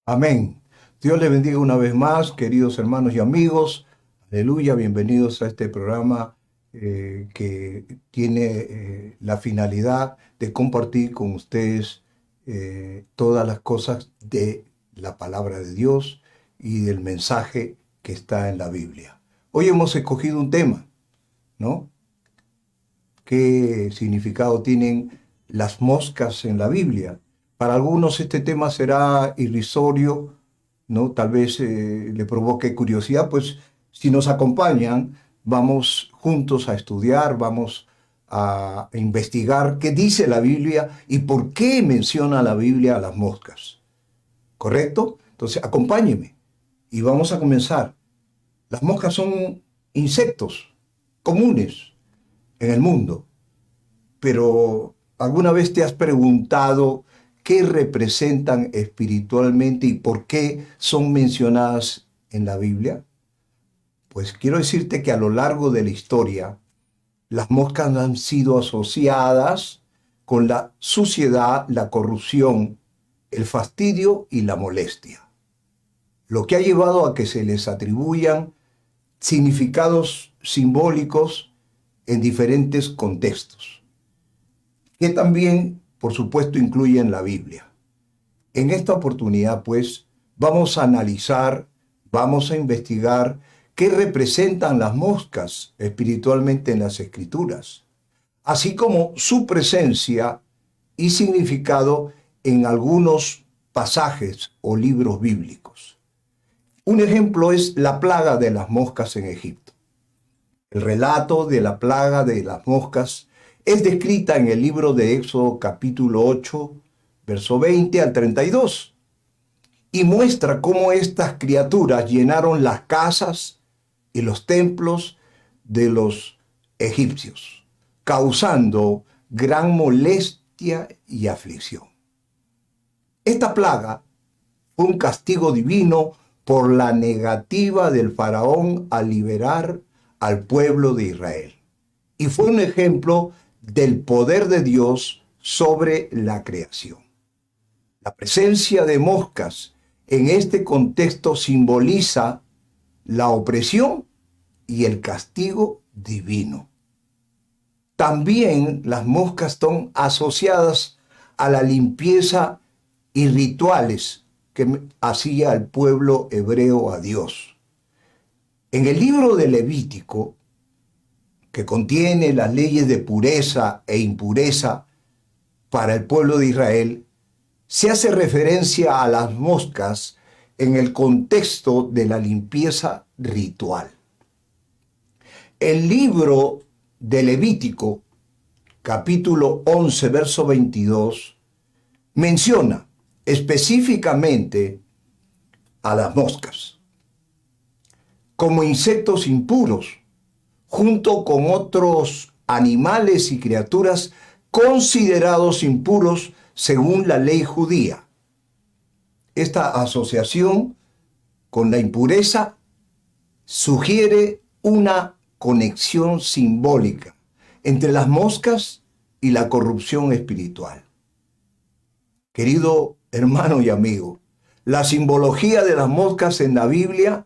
Amén. Dios les bendiga una vez más, queridos hermanos y amigos. Aleluya, bienvenidos a este programa que tiene la finalidad de compartir con ustedes todas las cosas de la palabra de Dios y del mensaje que está en la Biblia. Hoy hemos escogido un tema, ¿no? ¿Qué significado tienen las moscas en la Biblia? Para algunos este tema será irrisorio, ¿no? Tal vez le provoque curiosidad, pues si nos acompañan, vamos juntos a estudiar, vamos a investigar qué dice la Biblia y por qué menciona la Biblia a las moscas. ¿Correcto? Entonces, acompáñeme y vamos a comenzar. Las moscas son insectos comunes en el mundo, pero ¿alguna vez te has preguntado qué representan espiritualmente y por qué son mencionadas en la Biblia? Pues quiero decirte que a lo largo de la historia, las moscas han sido asociadas con la suciedad, la corrupción, el fastidio y la molestia, lo que ha llevado a que se les atribuyan significados simbólicos en diferentes contextos, que también, por supuesto, incluyen la Biblia. En esta oportunidad, pues, vamos a analizar, vamos a investigar qué representan las moscas espiritualmente en las Escrituras, así como su presencia y significado en algunos pasajes o libros bíblicos. Un ejemplo es la plaga de las moscas en Egipto. El relato de la plaga de las moscas es descrita en el libro de Éxodo capítulo 8, verso 20 al 32, y muestra cómo estas criaturas llenaron las casas y los templos de los egipcios, causando gran molestia y aflicción. Esta plaga fue un castigo divino por la negativa del faraón a liberar al pueblo de Israel. Y fue un ejemplo del poder de Dios sobre la creación. La presencia de moscas en este contexto simboliza la opresión y el castigo divino. También las moscas son asociadas a la limpieza y rituales que hacía el pueblo hebreo a Dios. En el libro de Levítico, que contiene las leyes de pureza e impureza para el pueblo de Israel, se hace referencia a las moscas en el contexto de la limpieza ritual. El libro de Levítico, capítulo 11, verso 22, menciona específicamente a las moscas como insectos impuros, junto con otros animales y criaturas considerados impuros según la ley judía. Esta asociación con la impureza sugiere una conexión simbólica entre las moscas y la corrupción espiritual. Querido hermano y amigo, la simbología de las moscas en la Biblia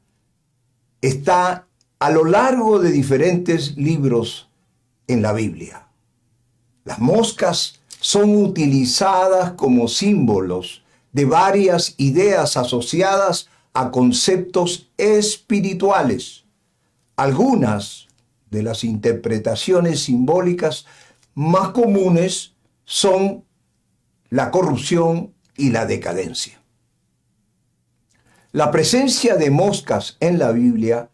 está a lo largo de diferentes libros en la Biblia. Las moscas son utilizadas como símbolos de varias ideas asociadas a conceptos espirituales. Algunas de las interpretaciones simbólicas más comunes son la corrupción y la decadencia. La presencia de moscas en la Biblia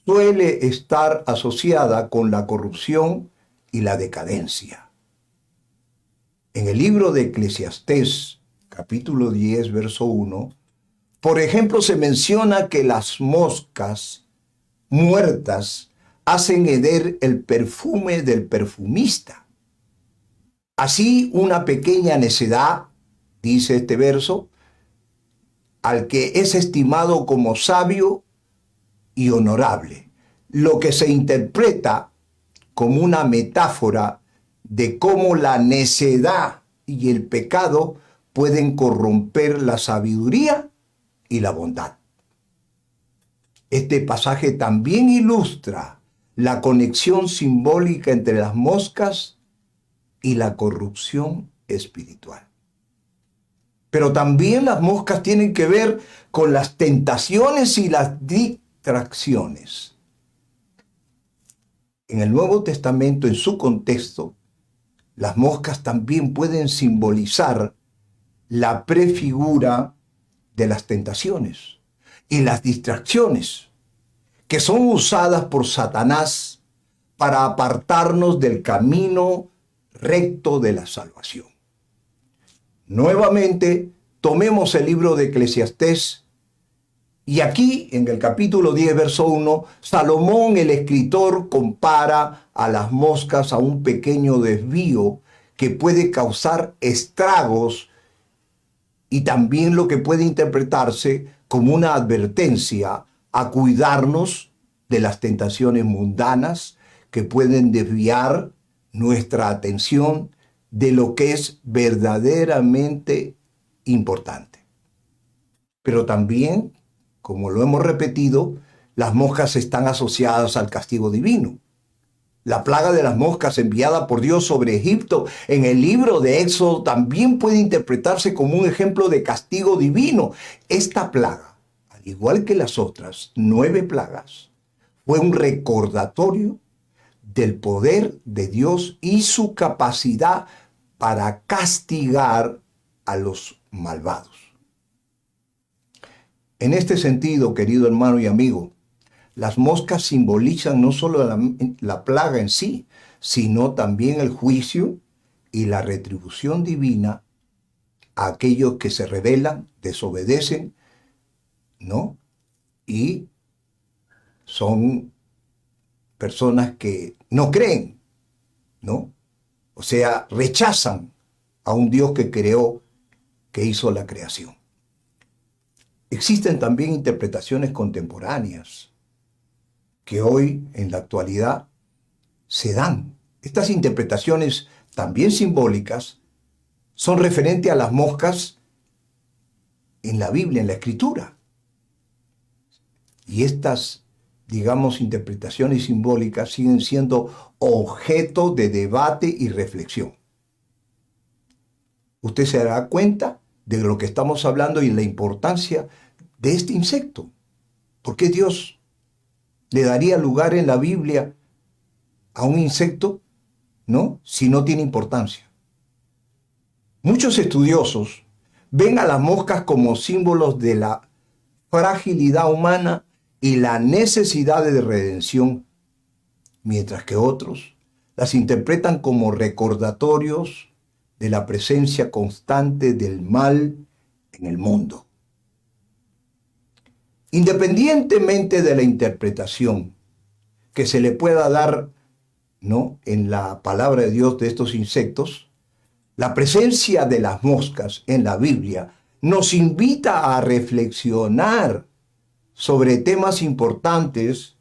suele estar asociada con la corrupción y la decadencia. En el libro de Eclesiastés, capítulo 10, verso 1, por ejemplo, se menciona que las moscas muertas hacen heder el perfume del perfumista. Así, una pequeña necedad, dice este verso, al que es estimado como sabio y honorable, lo que se interpreta como una metáfora de cómo la necedad y el pecado pueden corromper la sabiduría y la bondad. Este pasaje también ilustra la conexión simbólica entre las moscas y la corrupción espiritual. Pero también las moscas tienen que ver con las tentaciones y las distracciones. En el Nuevo Testamento, en su contexto, las moscas también pueden simbolizar la prefigura de las tentaciones y las distracciones que son usadas por Satanás para apartarnos del camino recto de la salvación. Nuevamente, tomemos el libro de Eclesiastés y aquí, en el capítulo 10, verso 1, Salomón, el escritor, compara a las moscas a un pequeño desvío que puede causar estragos y también lo que puede interpretarse como una advertencia a cuidarnos de las tentaciones mundanas que pueden desviar nuestra atención de lo que es verdaderamente importante. Pero también, como lo hemos repetido, las moscas están asociadas al castigo divino. La plaga de las moscas enviada por Dios sobre Egipto en el libro de Éxodo también puede interpretarse como un ejemplo de castigo divino. Esta plaga, al igual que las otras 9 plagas, fue un recordatorio del poder de Dios y su capacidad para castigar a los malvados. En este sentido, querido hermano y amigo, las moscas simbolizan no solo la plaga en sí, sino también el juicio y la retribución divina a aquellos que se rebelan, desobedecen, ¿no? Y son personas que no creen, ¿no? O sea, rechazan a un Dios que creó, que hizo la creación. Existen también interpretaciones contemporáneas que hoy, en la actualidad, se dan. Estas interpretaciones, también simbólicas, son referentes a las moscas en la Biblia, en la Escritura. Y estas, digamos, interpretaciones simbólicas siguen siendo objeto de debate y reflexión. Usted se dará cuenta de lo que estamos hablando y la importancia de este insecto. ¿Por qué Dios le daría lugar en la Biblia a un insecto, ¿no?, si no tiene importancia? Muchos estudiosos ven a las moscas como símbolos de la fragilidad humana y la necesidad de redención, mientras que otros las interpretan como recordatorios de la presencia constante del mal en el mundo. Independientemente de la interpretación que se le pueda dar, ¿no?, en la palabra de Dios de estos insectos, la presencia de las moscas en la Biblia nos invita a reflexionar sobre temas importantes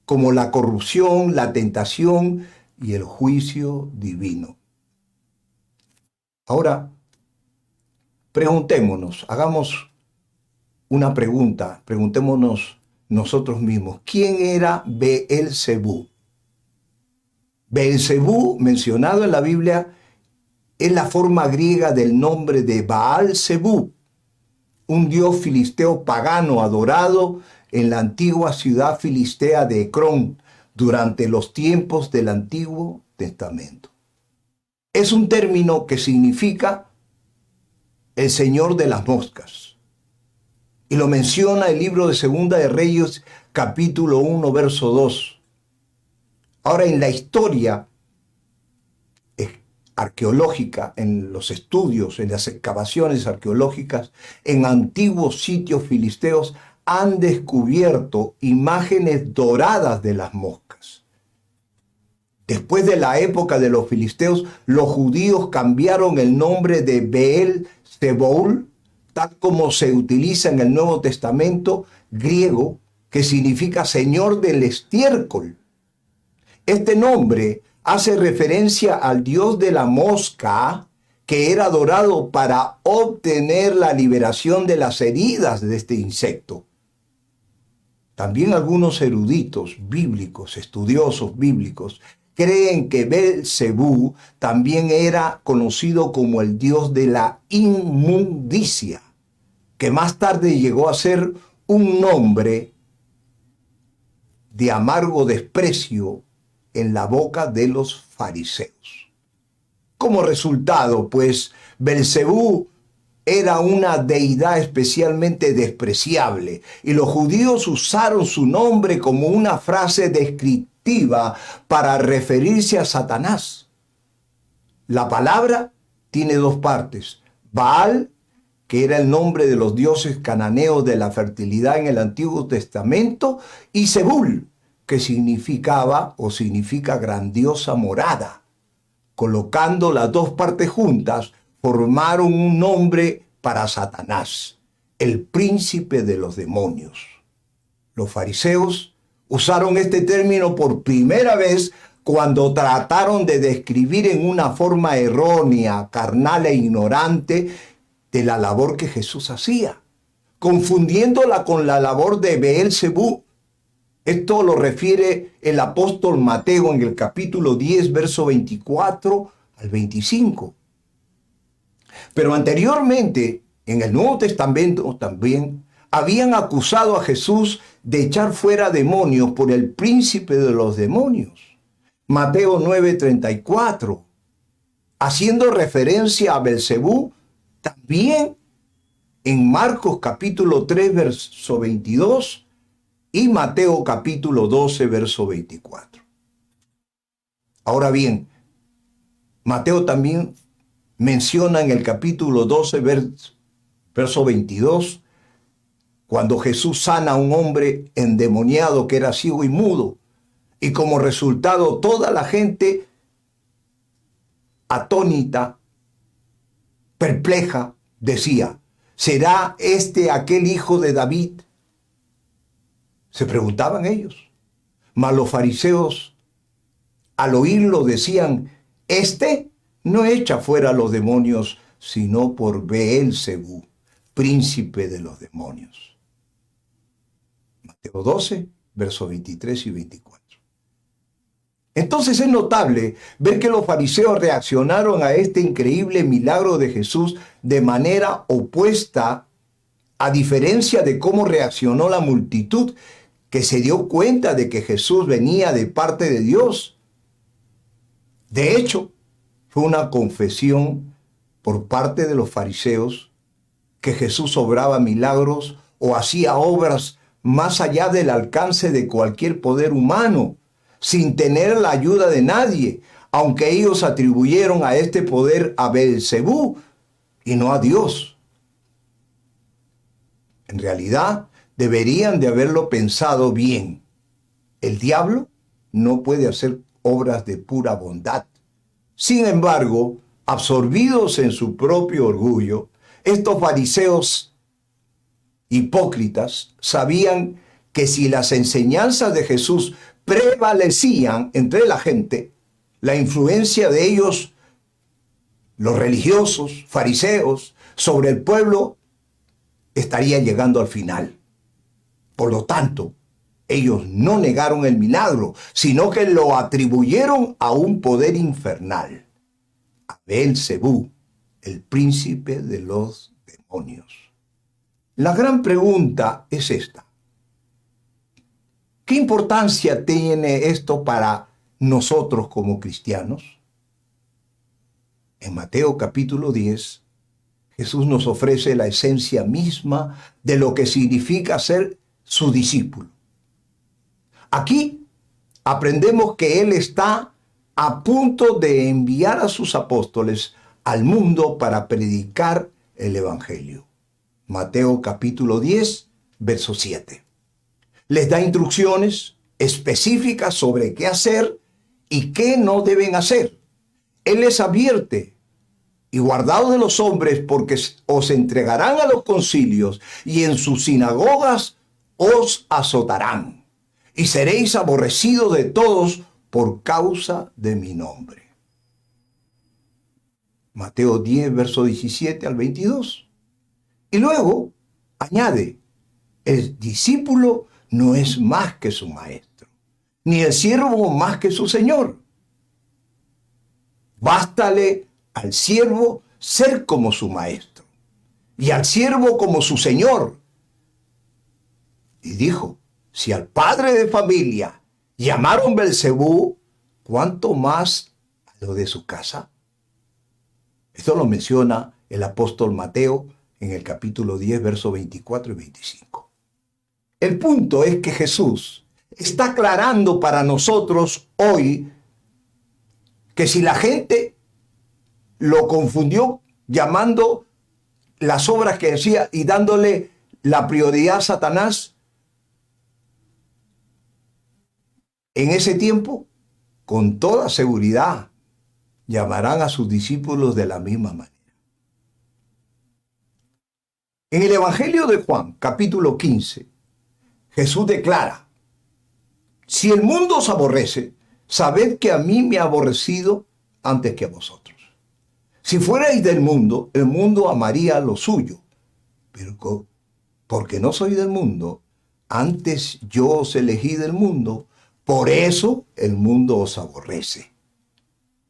como la corrupción, la tentación y el juicio divino. Ahora, preguntémonos, hagamos una pregunta, preguntémonos nosotros mismos, ¿quién era Beelzebú? Beelzebú, mencionado en la Biblia, es la forma griega del nombre de Baal-Zebú, un dios filisteo pagano adorado en la antigua ciudad filistea de Ecrón durante los tiempos del Antiguo Testamento. Es un término que significa el señor de las moscas. Y lo menciona el libro de Segunda de Reyes, capítulo 1, verso 2. Ahora, en la historia arqueológica, en los estudios, en las excavaciones arqueológicas, en antiguos sitios filisteos, han descubierto imágenes doradas de las moscas. Después de la época de los filisteos, los judíos cambiaron el nombre de Beelzebul, tal como se utiliza en el Nuevo Testamento griego, que significa Señor del estiércol. Este nombre hace referencia al dios de la mosca que era adorado para obtener la liberación de las heridas de este insecto. También algunos eruditos bíblicos, estudiosos bíblicos, creen que Belcebú también era conocido como el dios de la inmundicia, que más tarde llegó a ser un nombre de amargo desprecio en la boca de los fariseos. Como resultado, pues, Belcebú era una deidad especialmente despreciable y los judíos usaron su nombre como una frase descriptiva para referirse a Satanás. La palabra tiene dos partes: Baal, que era el nombre de los dioses cananeos de la fertilidad en el Antiguo Testamento, y Zebul, que significaba o significa grandiosa morada. Colocando las dos partes juntas, formaron un nombre para Satanás, el príncipe de los demonios. Los fariseos usaron este término por primera vez cuando trataron de describir en una forma errónea, carnal e ignorante de la labor que Jesús hacía, confundiéndola con la labor de Beelzebú. Esto lo refiere el apóstol Mateo en el capítulo 10, verso 24 al 25. Pero anteriormente, en el Nuevo Testamento también, habían acusado a Jesús de echar fuera demonios por el príncipe de los demonios. Mateo 9:34, haciendo referencia a Belcebú, también en Marcos capítulo 3, verso 22, y Mateo capítulo 12, verso 24. Ahora bien, Mateo también menciona en el capítulo 12, verso 22, cuando Jesús sana a un hombre endemoniado que era ciego y mudo, y como resultado toda la gente atónita, perpleja, decía: ¿será este aquel hijo de David? Se preguntaban ellos. Mas los fariseos, al oírlo, decían: este no echa fuera a los demonios, sino por Beelzebú, príncipe de los demonios. Mateo 12, versos 23 y 24. Entonces es notable ver que los fariseos reaccionaron a este increíble milagro de Jesús de manera opuesta, a diferencia de cómo reaccionó la multitud, que se dio cuenta de que Jesús venía de parte de Dios. De hecho, fue una confesión por parte de los fariseos que Jesús obraba milagros o hacía obras más allá del alcance de cualquier poder humano, sin tener la ayuda de nadie, aunque ellos atribuyeron a este poder a Beelzebú y no a Dios. En realidad, deberían de haberlo pensado bien. El diablo no puede hacer obras de pura bondad. Sin embargo, absorbidos en su propio orgullo, estos fariseos hipócritas sabían que si las enseñanzas de Jesús prevalecían entre la gente, la influencia de ellos, los religiosos, fariseos, sobre el pueblo estaría llegando al final. Por lo tanto, ellos no negaron el milagro, sino que lo atribuyeron a un poder infernal, a Beelzebú, el príncipe de los demonios. La gran pregunta es esta: ¿qué importancia tiene esto para nosotros como cristianos? En Mateo capítulo 10, Jesús nos ofrece la esencia misma de lo que significa ser su discípulo. Aquí aprendemos que Él está a punto de enviar a sus apóstoles al mundo para predicar el Evangelio. Mateo capítulo 10, verso 7. Les da instrucciones específicas sobre qué hacer y qué no deben hacer. Él les advierte: y guardaos de los hombres, porque os entregarán a los concilios y en sus sinagogas os azotarán, y seréis aborrecidos de todos por causa de mi nombre. Mateo 10, verso 17 al 22. Y luego añade, el discípulo no es más que su maestro, ni el siervo más que su señor. Bástale al siervo ser como su maestro y al siervo como su señor. Y dijo, si al padre de familia llamaron Belcebú, ¿cuánto más a lo de su casa? Esto lo menciona el apóstol Mateo en el capítulo 10, versos 24 y 25. El punto es que Jesús está aclarando para nosotros hoy que si la gente lo confundió llamando las obras que hacía y dándole la prioridad a Satanás, en ese tiempo, con toda seguridad, llamarán a sus discípulos de la misma manera. En el Evangelio de Juan, capítulo 15, Jesús declara, si el mundo os aborrece, sabed que a mí me ha aborrecido antes que a vosotros. Si fuerais del mundo, el mundo amaría lo suyo, pero porque no soy del mundo, antes yo os elegí del mundo, por eso el mundo os aborrece.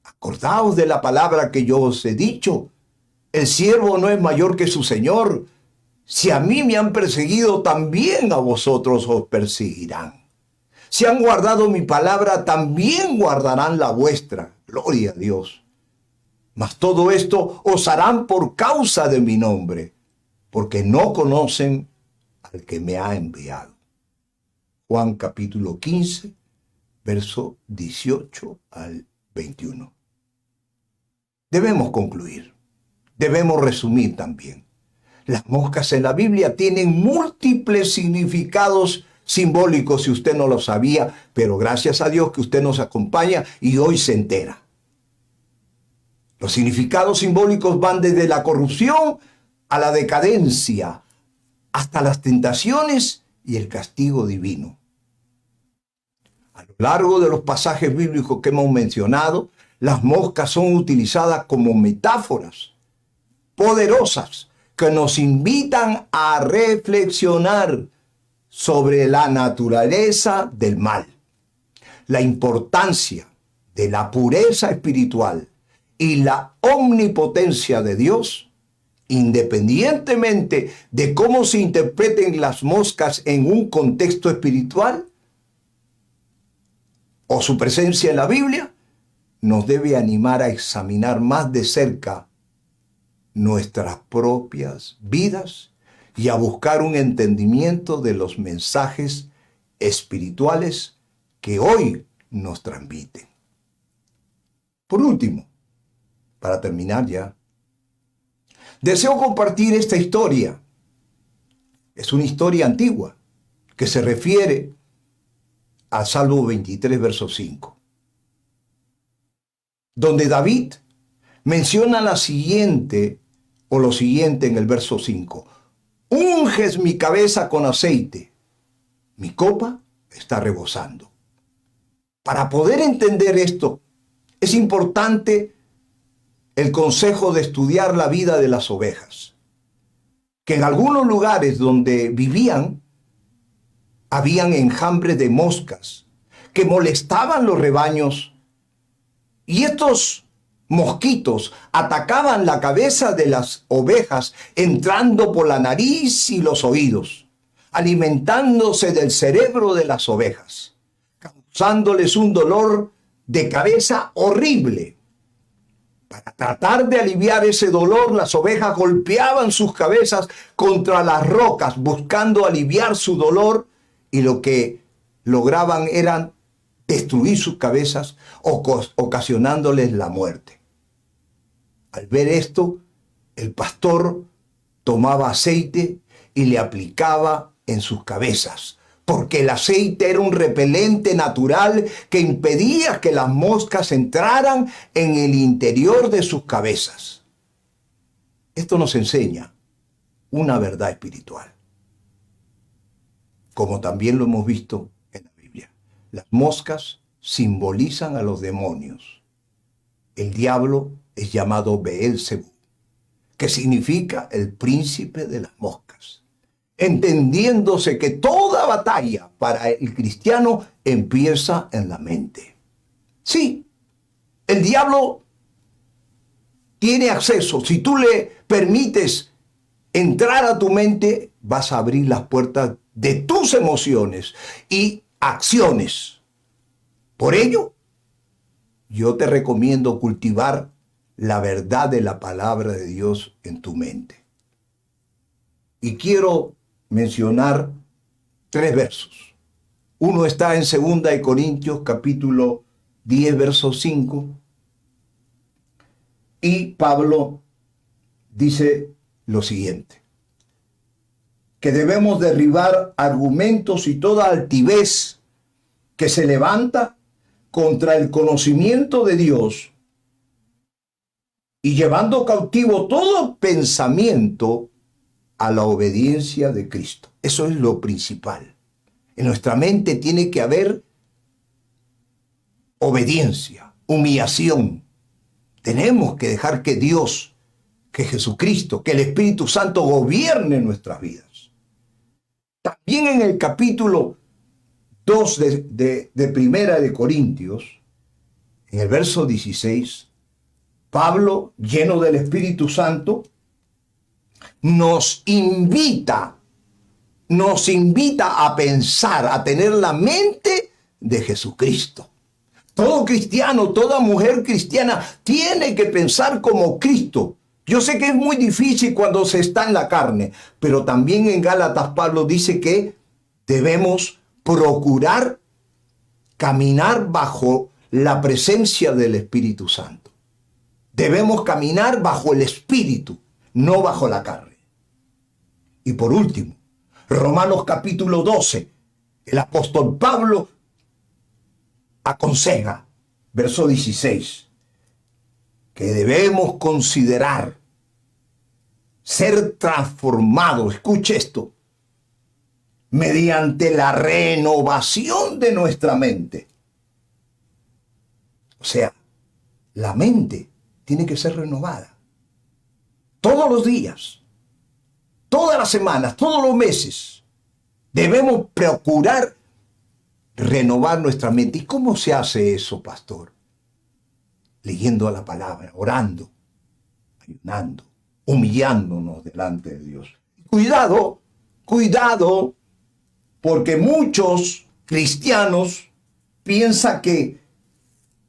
Acordaos de la palabra que yo os he dicho, el siervo no es mayor que su señor. Si a mí me han perseguido, también a vosotros os perseguirán. Si han guardado mi palabra, también guardarán la vuestra. Gloria a Dios. Mas todo esto os harán por causa de mi nombre, porque no conocen al que me ha enviado. Juan capítulo 15, verso 18 al 21. Debemos concluir. Debemos resumir también. Las moscas en la Biblia tienen múltiples significados simbólicos, si usted no lo sabía, pero gracias a Dios que usted nos acompaña y hoy se entera. Los significados simbólicos van desde la corrupción a la decadencia, hasta las tentaciones y el castigo divino. A lo largo de los pasajes bíblicos que hemos mencionado, las moscas son utilizadas como metáforas poderosas que nos invitan a reflexionar sobre la naturaleza del mal, la importancia de la pureza espiritual y la omnipotencia de Dios, independientemente de cómo se interpreten las moscas en un contexto espiritual o su presencia en la Biblia, nos debe animar a examinar más de cerca nuestras propias vidas y a buscar un entendimiento de los mensajes espirituales que hoy nos transmiten. Por último, para terminar ya, deseo compartir esta historia. Es una historia antigua que se refiere al Salmo 23, verso 5, donde David menciona lo siguiente en el verso 5. Unges mi cabeza con aceite, mi copa está rebosando. Para poder entender esto, es importante el consejo de estudiar la vida de las ovejas, que en algunos lugares donde vivían, habían enjambres de moscas que molestaban los rebaños, y estos mosquitos atacaban la cabeza de las ovejas entrando por la nariz y los oídos, alimentándose del cerebro de las ovejas, causándoles un dolor de cabeza horrible. Para tratar de aliviar ese dolor, las ovejas golpeaban sus cabezas contra las rocas, buscando aliviar su dolor, y lo que lograban era destruir sus cabezas, ocasionándoles la muerte. Al ver esto, el pastor tomaba aceite y le aplicaba en sus cabezas, porque el aceite era un repelente natural que impedía que las moscas entraran en el interior de sus cabezas. Esto nos enseña una verdad espiritual, como también lo hemos visto en la Biblia. Las moscas simbolizan a los demonios. El diablo es llamado Beelzebú, que significa el príncipe de las moscas, entendiéndose que toda batalla para el cristiano empieza en la mente. Sí, el diablo tiene acceso. Si tú le permites entrar a tu mente, vas a abrir las puertas de tus emociones y acciones. Por ello, yo te recomiendo cultivar la verdad de la palabra de Dios en tu mente. Y quiero mencionar 3 versos. Uno está en 2 Corintios capítulo 10, verso 5. Y Pablo dice lo siguiente: que debemos derribar argumentos y toda altivez que se levanta contra el conocimiento de Dios, y llevando cautivo todo pensamiento a la obediencia de Cristo. Eso es lo principal. En nuestra mente tiene que haber obediencia, humillación. Tenemos que dejar que Dios, que Jesucristo, que el Espíritu Santo gobierne nuestras vidas. También en el capítulo 2 de Primera de Corintios, en el verso 16, Pablo, lleno del Espíritu Santo, nos invita a pensar, a tener la mente de Jesucristo. Todo cristiano, toda mujer cristiana tiene que pensar como Cristo. Yo sé que es muy difícil cuando se está en la carne, pero también en Gálatas Pablo dice que debemos procurar caminar bajo la presencia del Espíritu Santo. Debemos caminar bajo el Espíritu, no bajo la carne. Y por último, Romanos capítulo 12, el apóstol Pablo aconseja, verso 16, que debemos considerar ser transformados, escuche esto, mediante la renovación de nuestra mente. O sea, la mente tiene que ser renovada todos los días, todas las semanas, todos los meses. Debemos procurar renovar nuestra mente. ¿Y cómo se hace eso, pastor? Leyendo la palabra, orando, ayunando, humillándonos delante de Dios. Cuidado, cuidado, porque muchos cristianos piensan que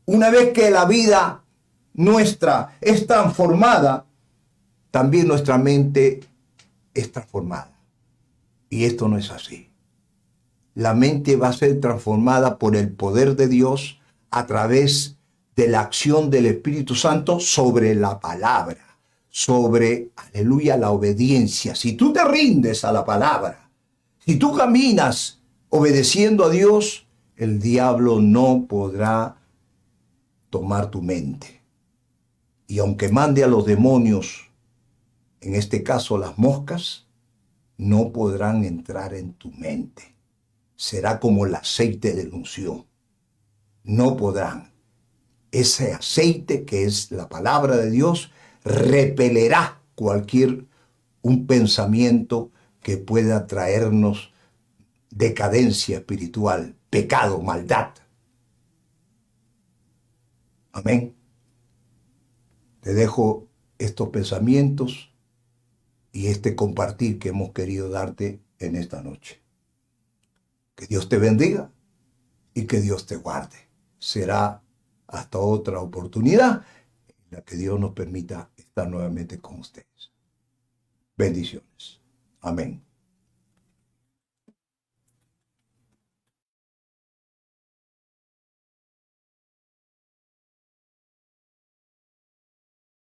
una vez que la vida nuestra es transformada, también nuestra mente es transformada. Y esto no es así. La mente va a ser transformada por el poder de Dios a través de la acción del Espíritu Santo sobre la palabra, sobre, aleluya, la obediencia. Si tú te rindes a la palabra, si tú caminas obedeciendo a Dios, el diablo no podrá tomar tu mente. Y aunque mande a los demonios, en este caso las moscas, no podrán entrar en tu mente. Será como el aceite de la unción. No podrán. Ese aceite, que es la palabra de Dios, repelerá un pensamiento que pueda traernos decadencia espiritual, pecado, maldad. Amén. Te dejo estos pensamientos y este compartir que hemos querido darte en esta noche. Que Dios te bendiga y que Dios te guarde. Será hasta otra oportunidad en la que Dios nos permita estar nuevamente con ustedes. Bendiciones. Amén.